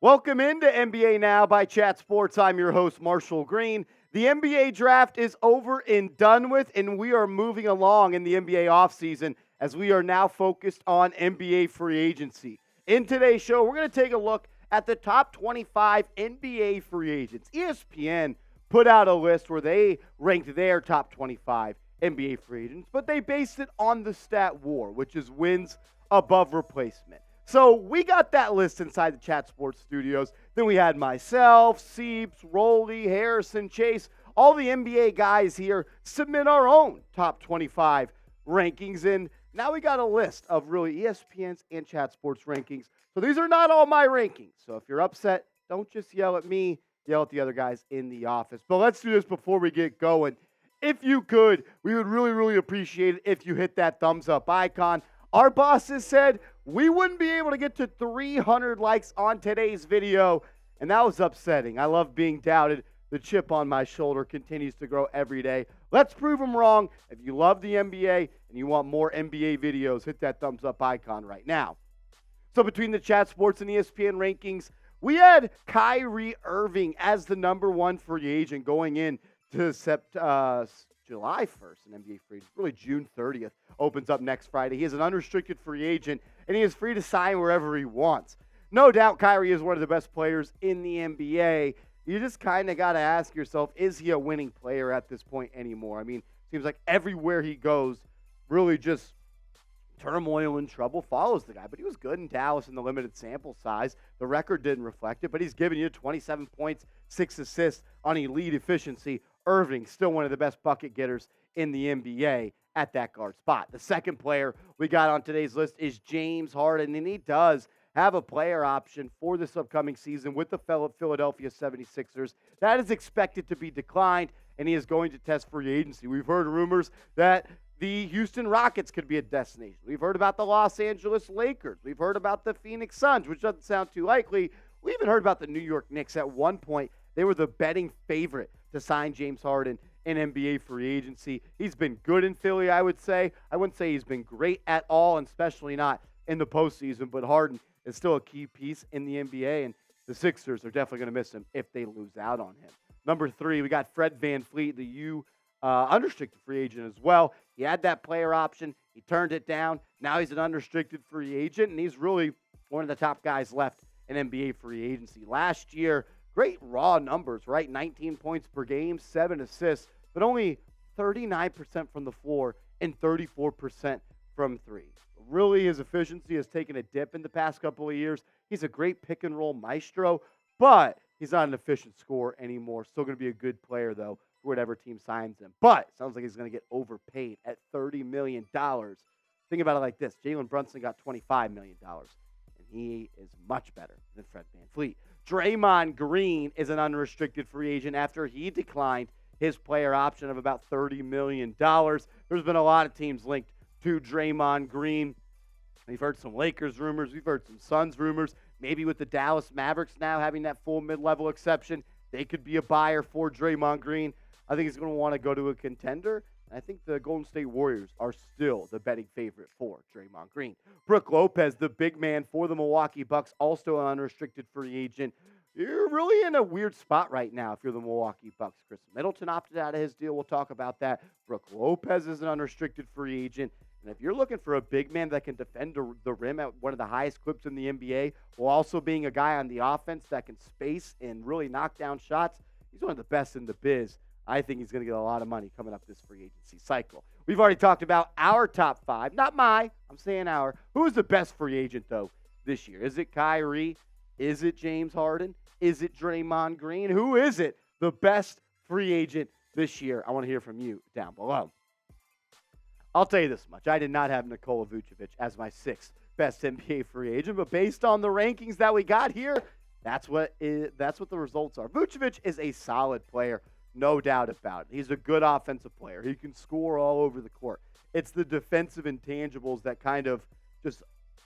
Welcome into NBA Now by Chat Sports. I'm your host, Marshall Green. The NBA draft is over and done with, and we are moving along in the NBA offseason as we are now focused on NBA free agency. In today's show, we're going to take a look at the top 25 NBA free agents. ESPN put out a list where they ranked their top 25 NBA free agents, but they based it on the stat WAR, which is wins above replacement. So we got that list inside the Chat Sports studios. Then we had myself, Seeps, Rolly, Harrison, Chase, all the NBA guys here submit our own top 25 rankings. And now we got a list of really ESPN's and Chat Sports rankings. So these are not all my rankings. So if you're upset, don't just yell at me, yell at the other guys in the office. But let's do this before we get going. If you could, we would really appreciate it if you hit that thumbs up icon. Our bosses said we wouldn't be able to get to 300 likes on today's video, and that was upsetting. I love being doubted. The chip on my shoulder continues to grow every day. Let's prove them wrong. If you love the NBA and you want more NBA videos, hit that thumbs up icon right now. So between the Chat Sports and ESPN rankings, we had Kyrie Irving as the number one free agent going in to July 1st, an NBA free agent, really June 30th, opens up next Friday. He is an unrestricted free agent, and he is free to sign wherever he wants. No doubt Kyrie is one of the best players in the NBA. You just kind of got to ask yourself, is he a winning player at this point anymore? I mean, it seems like everywhere he goes, really just turmoil and trouble follows the guy. But he was good in Dallas in the limited sample size. The record didn't reflect it, but he's giving you 27 points, 6 assists on elite efficiency. Irving, still one of the best bucket getters in the NBA at that guard spot. The second player we got on today's list is James Harden, and he does have a player option for this upcoming season with the Philadelphia 76ers. That is expected to be declined, and he is going to test free agency. We've heard rumors that the Houston Rockets could be a destination. We've heard about the Los Angeles Lakers. We've heard about the Phoenix Suns, which doesn't sound too likely. We even heard about the New York Knicks. At one point, they were the betting favorite to sign James Harden in NBA free agency. He's been good in Philly, I would say. I wouldn't say he's been great at all, and especially not in the postseason, but Harden is still a key piece in the NBA, and the Sixers are definitely going to miss him if they lose out on him. Number 3, we got Fred VanVleet, the unrestricted free agent as well. He had that player option. He turned it down. Now he's an unrestricted free agent, and he's really one of the top guys left in NBA free agency. Last year, great raw numbers, right? 19 points per game, 7 assists, but only 39% from the floor and 34% from three. Really, his efficiency has taken a dip in the past couple of years. He's a great pick-and-roll maestro, but he's not an efficient scorer anymore. Still going to be a good player, though, for whatever team signs him. But sounds like he's going to get overpaid at $30 million. Think about it like this. Jalen Brunson got $25 million, and he is much better than Fred VanVleet. Draymond Green is an unrestricted free agent after he declined his player option of about $30 million. There's been a lot of teams linked to Draymond Green. We've heard some Lakers rumors. We've heard some Suns rumors. Maybe with the Dallas Mavericks now having that full mid-level exception, they could be a buyer for Draymond Green. I think he's going to want to go to a contender. I think the Golden State Warriors are still the betting favorite for Draymond Green. Brook Lopez, the big man for the Milwaukee Bucks, also an unrestricted free agent. You're really in a weird spot right now if you're the Milwaukee Bucks. Khris Middleton opted out of his deal. We'll talk about that. Brook Lopez is an unrestricted free agent. And if you're looking for a big man that can defend the rim at one of the highest clips in the NBA, while also being a guy on the offense that can space and really knock down shots, he's one of the best in the biz. I think he's going to get a lot of money coming up this free agency cycle. We've already talked about our top 5. Not my. I'm saying our. Who is the best free agent, though, this year? Is it Kyrie? Is it James Harden? Is it Draymond Green? Who is it, the best free agent this year? I want to hear from you down below. I'll tell you this much. I did not have Nikola Vucevic as my 6th best NBA free agent, but based on the rankings that we got here, that's what the results are. Vucevic is a solid player. No doubt about it. He's a good offensive player. He can score all over the court. It's the defensive intangibles that kind of just,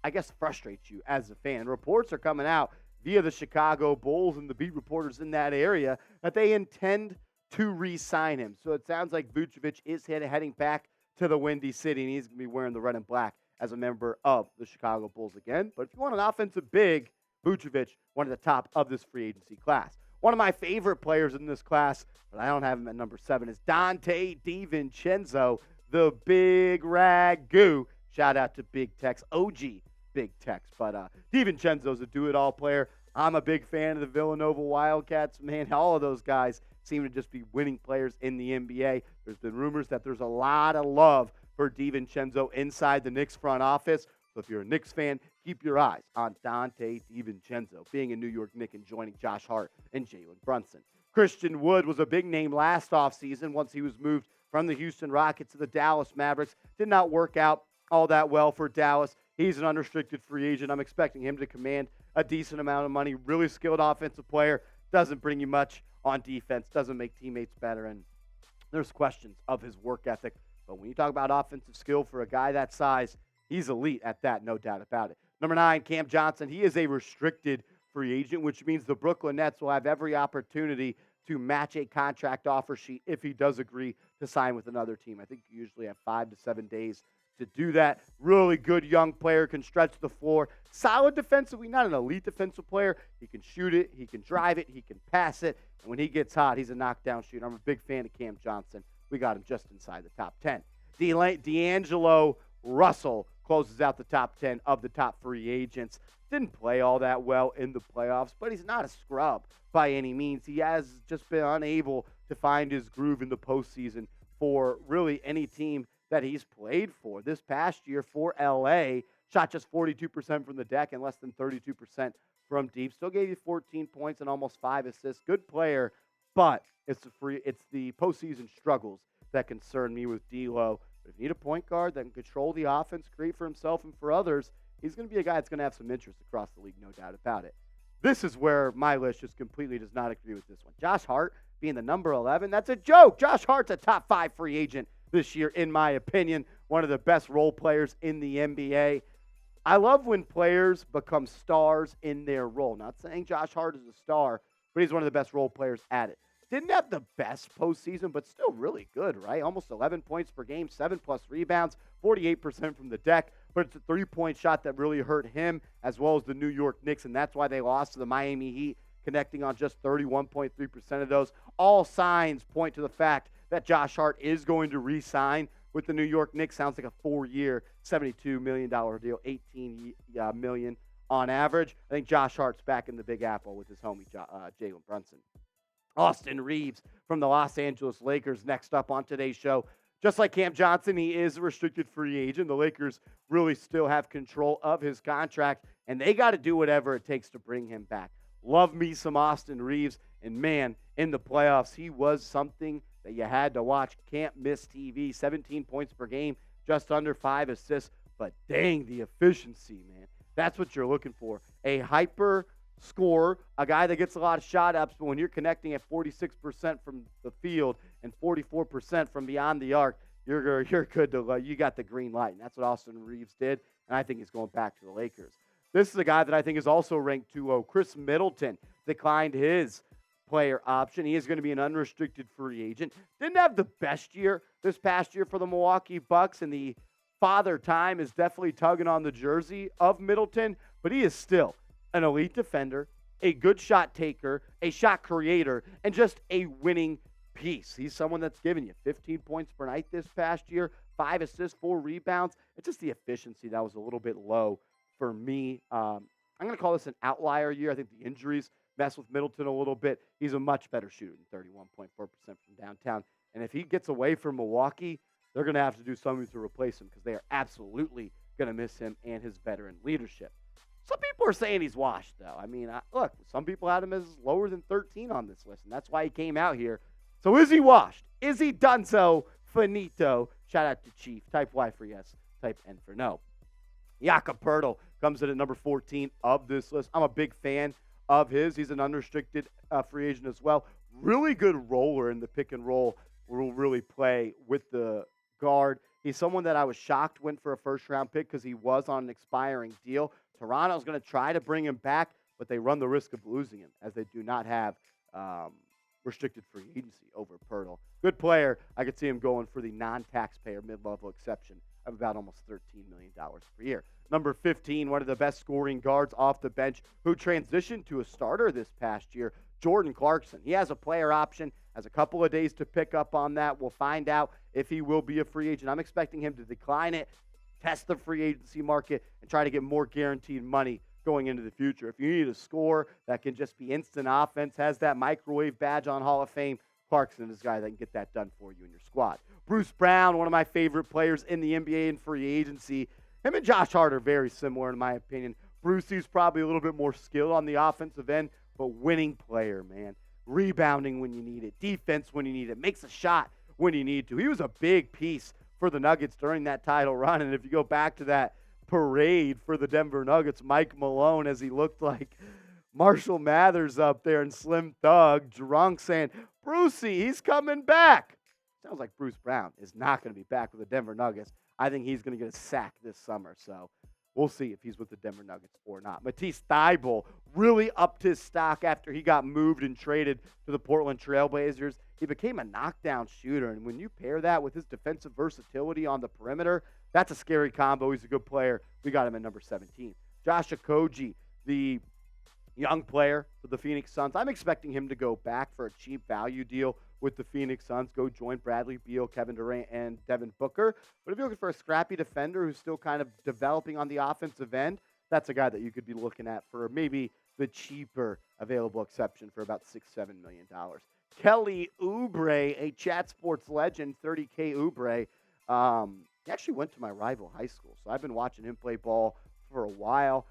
I guess, frustrates you as a fan. Reports are coming out via the Chicago Bulls and the beat reporters in that area that they intend to re-sign him. So it sounds like Vucevic is heading back to the Windy City, and he's going to be wearing the red and black as a member of the Chicago Bulls again. But if you want an offensive big, Vucevic, one of the top of this free agency class. One of my favorite players in this class, but I don't have him at number 7, is Donte DiVincenzo, the big ragu. Shout out to Big Tex, OG Big Tex. But DiVincenzo's a do-it-all player. I'm a big fan of the Villanova Wildcats. Man, all of those guys seem to just be winning players in the NBA. There's been rumors that there's a lot of love for DiVincenzo inside the Knicks front office. So if you're a Knicks fan, keep your eyes on Donte DiVincenzo, being a New York Knick and joining Josh Hart and Jalen Brunson. Christian Wood was a big name last offseason once he was moved from the Houston Rockets to the Dallas Mavericks. Did not work out all that well for Dallas. He's an unrestricted free agent. I'm expecting him to command a decent amount of money. Really skilled offensive player. Doesn't bring you much on defense. Doesn't make teammates better. And there's questions of his work ethic. But when you talk about offensive skill for a guy that size, he's elite at that, no doubt about it. Number 9, Cam Johnson. He is a restricted free agent, which means the Brooklyn Nets will have every opportunity to match a contract offer sheet if he does agree to sign with another team. I think you usually have 5 to 7 days to do that. Really good young player, can stretch the floor. Solid defensively, not an elite defensive player. He can shoot it, he can drive it, he can pass it. And when he gets hot, he's a knockdown shooter. I'm a big fan of Cam Johnson. We got him just inside the top 10. D'Angelo Russell closes out the top 10 of the top free agents. Didn't play all that well in the playoffs, but he's not a scrub by any means. He has just been unable to find his groove in the postseason for really any team that he's played for. This past year for LA, shot just 42% from the deck and less than 32% from deep. Still gave you 14 points and almost 5 assists. Good player, but it's the postseason struggles that concern me with D'Lo. But if you need a point guard that can control the offense, create for himself and for others, he's going to be a guy that's going to have some interest across the league, no doubt about it. This is where my list just completely does not agree with this one. Josh Hart being the number 11, that's a joke. Josh Hart's a top 5 free agent this year, in my opinion. One of the best role players in the NBA. I love when players become stars in their role. Not saying Josh Hart is a star, but he's one of the best role players at it. Didn't have the best postseason, but still really good, right? Almost 11 points per game, 7+ rebounds, 48% from the deck. But it's a three-point shot that really hurt him as well as the New York Knicks, and that's why they lost to the Miami Heat, connecting on just 31.3% of those. All signs point to the fact that Josh Hart is going to re-sign with the New York Knicks. Sounds like a 4-year, $72 million deal, $18 million on average. I think Josh Hart's back in the Big Apple with his homie Jalen Brunson. Austin Reeves from the Los Angeles Lakers next up on today's show. Just like Cam Johnson, he is a restricted free agent. The Lakers really still have control of his contract, and they got to do whatever it takes to bring him back. Love me some Austin Reeves, and man, in the playoffs, he was something that you had to watch. Can't miss TV. 17 points per game, just under 5 assists, but dang, the efficiency, man. That's what you're looking for. A hyper scorer, a guy that gets a lot of shot ups, but when you're connecting at 46% from the field and 44% from beyond the arc, you're good to you got the green light. And that's what Austin Reeves did, and I think he's going back to the Lakers. This is a guy that I think is also ranked 2-0. Khris Middleton declined his player option. He is going to be an unrestricted free agent. Didn't have the best year this past year for the Milwaukee Bucks, and the father time is definitely tugging on the jersey of Middleton, but he is still an elite defender, a good shot taker, a shot creator, and just a winning piece. He's someone that's given you 15 points per night this past year, 5 assists, 4 rebounds. It's just the efficiency that was a little bit low for me. I'm going to call this an outlier year. I think the injuries mess with Middleton a little bit. He's a much better shooter than 31.4% from downtown. And if he gets away from Milwaukee, they're going to have to do something to replace him because they are absolutely going to miss him and his veteran leadership. Some people are saying he's washed, though. I mean, look, some people had him as lower than 13 on this list, and that's why he came out here. So is he washed? Is he done so? Finito. Shout out to Chief. Type Y for yes. Type N for no. Jakob Poeltl comes in at number 14 of this list. I'm a big fan of his. He's an unrestricted free agent as well. Really good roller in the pick and roll. Will really play with the guard. He's someone that I was shocked went for a first-round pick because he was on an expiring deal. Toronto's going to try to bring him back, but they run the risk of losing him as they do not have restricted free agency over Pirtle. Good player. I could see him going for the non-taxpayer mid-level exception of about almost $13 million per year. Number 15, one of the best scoring guards off the bench who transitioned to a starter this past year, Jordan Clarkson. He has a player option, has a couple of days to pick up on that. We'll find out if he will be a free agent. I'm expecting him to decline it, test the free agency market, and try to get more guaranteed money going into the future. If you need a score that can just be instant offense, has that microwave badge on Hall of Fame, Clarkson is a guy that can get that done for you in your squad. Bruce Brown, one of my favorite players in the NBA in free agency. Him and Josh Hart are very similar in my opinion. Brucey's probably a little bit more skilled on the offensive end, but winning player, man. Rebounding when you need it, defense when you need it, makes a shot when you need to. He was a big piece for the Nuggets during that title run, and if you go back to that parade for the Denver Nuggets, Mike Malone, as he looked like Marshall Mathers up there and Slim Thug, drunk, saying, Brucey, he's coming back. Sounds like Bruce Brown is not going to be back with the Denver Nuggets. I think he's going to get a sack this summer, so we'll see if he's with the Denver Nuggets or not. Matisse Thybulle really upped his stock after he got moved and traded to the Portland Trailblazers. He became a knockdown shooter, and when you pair that with his defensive versatility on the perimeter, that's a scary combo. He's a good player. We got him at number 17. Josh Okogie, the young player for the Phoenix Suns. I'm expecting him to go back for a cheap value deal with the Phoenix Suns, go join Bradley Beal, Kevin Durant, and Devin Booker. But if you're looking for a scrappy defender who's still kind of developing on the offensive end, that's a guy that you could be looking at for maybe the cheaper available exception for about $6-7 million. Kelly Oubre, a Chat Sports legend, 30K Oubre. He actually went to my rival high school, so I've been watching him play ball for a while.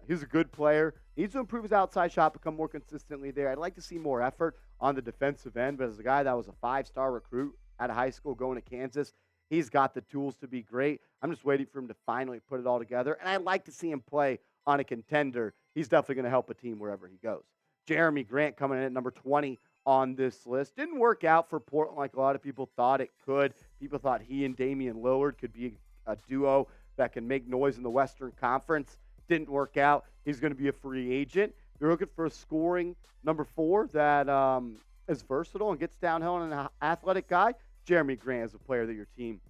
He's a good player. Needs to improve his outside shot, become more consistently there. I'd like to see more effort on the defensive end, but as a guy that was a five-star recruit out of high school going to Kansas, he's got the tools to be great. I'm just waiting for him to finally put it all together, and I'd like to see him play on a contender. He's definitely going to help a team wherever he goes. Jeremy Grant coming in at number 20 on this list. Didn't work out for Portland like a lot of people thought it could. People thought he and Damian Lillard could be a duo that can make noise in the Western Conference. Didn't work out. He's going to be a free agent. You're looking for a scoring number 4 that is versatile and gets downhill and an athletic guy. Jeremy Grant is a player that your team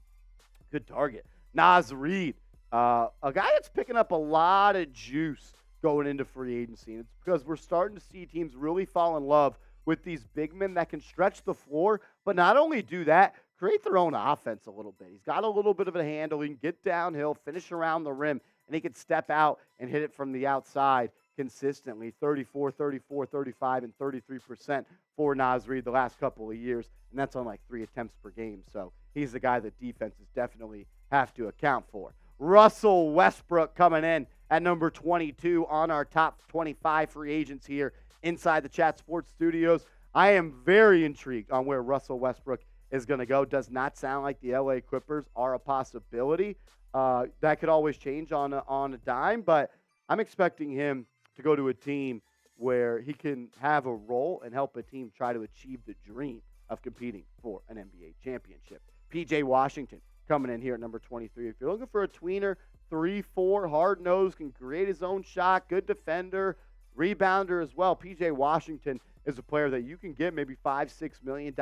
could target. Naz Reid, a guy that's picking up a lot of juice going into free agency. And it's because we're starting to see teams really fall in love with these big men that can stretch the floor, but not only do that, create their own offense a little bit. He's got a little bit of a handle. He can get downhill, finish around the rim, and he can step out and hit it from the outside consistently. 34, 34, 35, and 33% for Naz Reid the last couple of years, and that's on like 3 attempts per game. So he's the guy that defenses definitely have to account for. Russell Westbrook coming in at number 22 on our top 25 free agents here inside the Chat Sports Studios. I am very intrigued on where Russell Westbrook is going to go. Does not sound like the LA Clippers are a possibility. That could always change on a dime, but I'm expecting him to go to a team where he can have a role and help a team try to achieve the dream of competing for an NBA championship. PJ Washington coming in here at number 23. If you're looking for a tweener, 3-4, hard-nosed, can create his own shot, good defender, rebounder as well. PJ Washington is a player that you can get maybe $5-6 million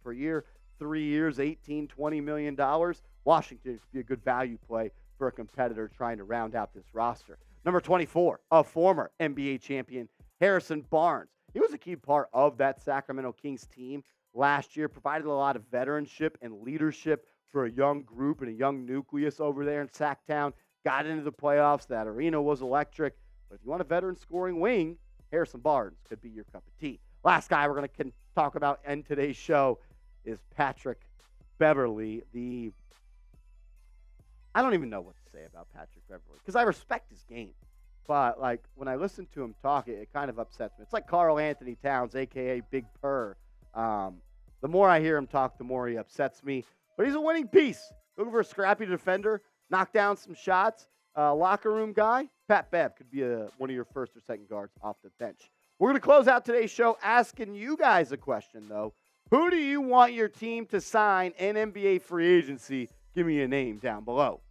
per year, 3 years, $18-20 million. Washington could be a good value play for a competitor trying to round out this roster. Number 24, a former NBA champion, Harrison Barnes. He was a key part of that Sacramento Kings team last year, provided a lot of veteranship and leadership for a young group and a young nucleus over there in Sacktown. Got into the playoffs. That arena was electric. But if you want a veteran scoring wing, Harrison Barnes could be your cup of tea. Last guy we're going to talk about in today's show is Patrick Beverley. I don't even know what to say about Patrick Beverley because I respect his game. But, like, when I listen to him talk, it kind of upsets me. It's like Karl Anthony Towns, a.k.a. Big Purr. The more I hear him talk, the more he upsets me. But he's a winning piece. Looking for a scrappy defender, knock down some shots, locker room guy. Pat Bev could be one of your first or second guards off the bench. We're going to close out today's show asking you guys a question, though. Who do you want your team to sign in NBA free agency? Give me a name down below.